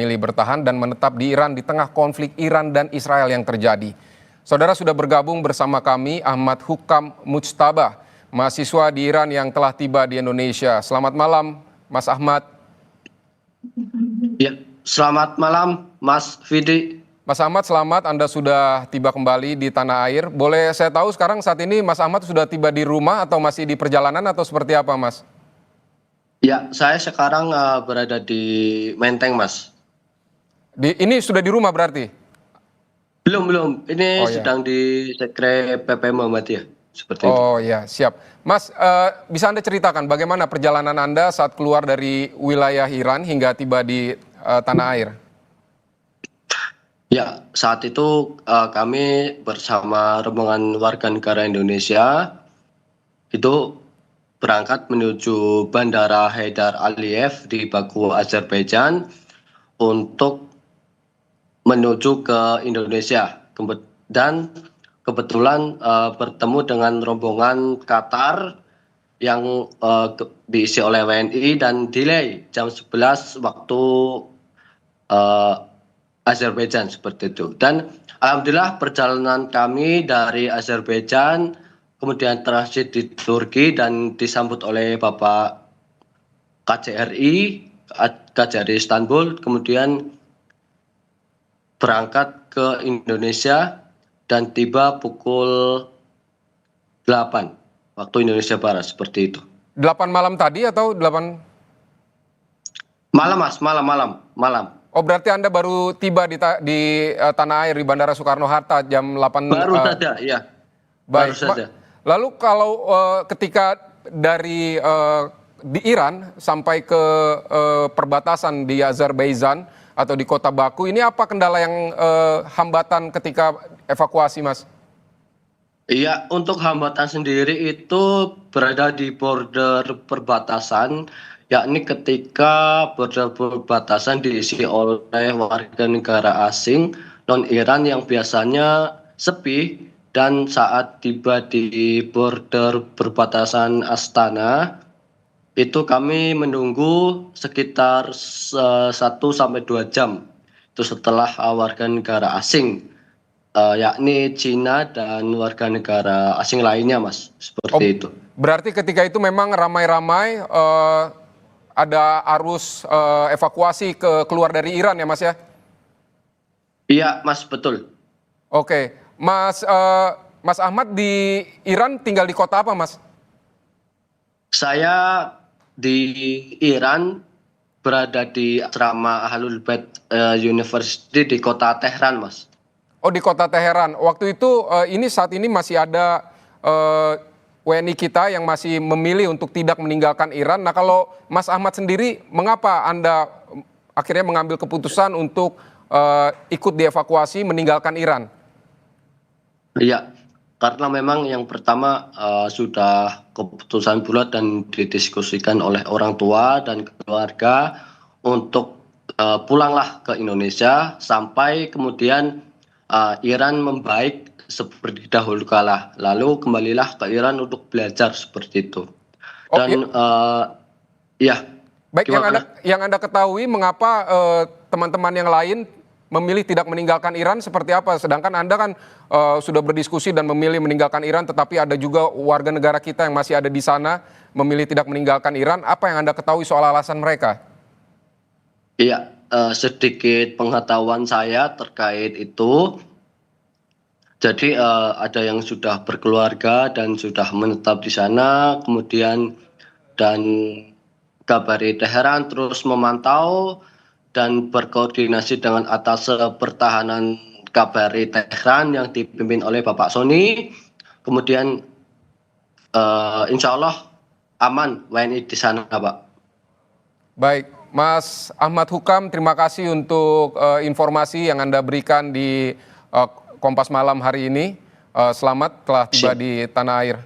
memilih bertahan dan menetap di Iran di tengah konflik Iran dan Israel yang terjadi. Saudara sudah bergabung bersama kami Ahmad Hukam Mujtabah, mahasiswa di Iran yang telah tiba di Indonesia. Selamat malam, Mas Ahmad. Ya, selamat malam, Mas Vidi. Mas Ahmad, selamat Anda sudah tiba kembali di tanah air. Boleh saya tahu sekarang saat ini Mas Ahmad sudah tiba di rumah atau masih di perjalanan atau seperti apa, Mas? Ya, saya sekarang berada di Menteng, Mas. Ini sudah di rumah berarti? Belum. Ini Oh ya. sedang di Sekre PP Muhammadiyah. Seperti itu. Oh ya, siap. Mas, bisa Anda ceritakan bagaimana perjalanan Anda saat keluar dari wilayah Iran hingga tiba di tanah air? Ya, saat itu kami bersama rombongan warga negara Indonesia itu berangkat menuju Bandara Haidar Aliyev di Baku, Azerbaijan untuk menuju ke Indonesia. Dan kebetulan bertemu dengan rombongan Qatar yang diisi oleh WNI dan delay jam 11 waktu Azerbaijan seperti itu. Dan alhamdulillah perjalanan kami dari Azerbaijan kemudian transit di Turki dan disambut oleh Bapak KJRI Istanbul, kemudian berangkat ke Indonesia dan tiba pukul 8 waktu Indonesia Barat seperti itu. 8 malam tadi atau 8? Malam, Mas, malam. Oh, berarti Anda baru tiba di tanah air di Bandara Soekarno-Hatta jam 8. Baru saja, ya. Baik. Baru saja. Lalu kalau ketika dari di Iran sampai ke perbatasan di Azerbaijan atau di kota Baku, ini apa kendala yang hambatan ketika evakuasi, Mas? Iya, untuk hambatan sendiri itu berada di border perbatasan, yakni ketika border perbatasan diisi oleh warga negara asing non-Iran yang biasanya sepi, dan saat tiba di border perbatasan Astana, itu kami menunggu sekitar 1 sampai 2 jam. Itu setelah warga negara asing, yakni Cina dan warga negara asing lainnya, Mas, seperti itu. Berarti ketika itu memang ramai-ramai ada arus evakuasi keluar dari Iran ya, Mas ya? Iya, Mas, betul. Oke, Mas Ahmad di Iran tinggal di kota apa, Mas? Saya di Iran berada di asrama Ahlul Bait University di kota Tehran, Mas. Oh, di kota Teheran. Waktu itu saat ini masih ada WNI kita yang masih memilih untuk tidak meninggalkan Iran. Nah, kalau Mas Ahmad sendiri, mengapa Anda akhirnya mengambil keputusan untuk ikut dievakuasi meninggalkan Iran? Iya, karena memang yang pertama sudah keputusan bulat dan didiskusikan oleh orang tua dan keluarga untuk pulanglah ke Indonesia sampai kemudian Iran membaik seperti dahulu kala. Lalu kembalilah ke Iran untuk belajar seperti itu. Dan ya. Baik, yang Anda ketahui mengapa teman-teman yang lain memilih tidak meninggalkan Iran seperti apa? Sedangkan Anda kan sudah berdiskusi dan memilih meninggalkan Iran, tetapi ada juga warga negara kita yang masih ada di sana memilih tidak meninggalkan Iran. Apa yang Anda ketahui soal alasan mereka? Iya, sedikit pengetahuan saya terkait itu. Jadi ada yang sudah berkeluarga dan sudah menetap di sana, kemudian dan KBRI Teheran terus memantau dan berkoordinasi dengan atas pertahanan KBRI Teheran yang dipimpin oleh Bapak Sony. Kemudian insya Allah aman WNI di sana, Pak. Baik, Mas Ahmad Hukam, terima kasih untuk informasi yang Anda berikan di Kompas Malam hari ini. Selamat telah tiba di tanah air.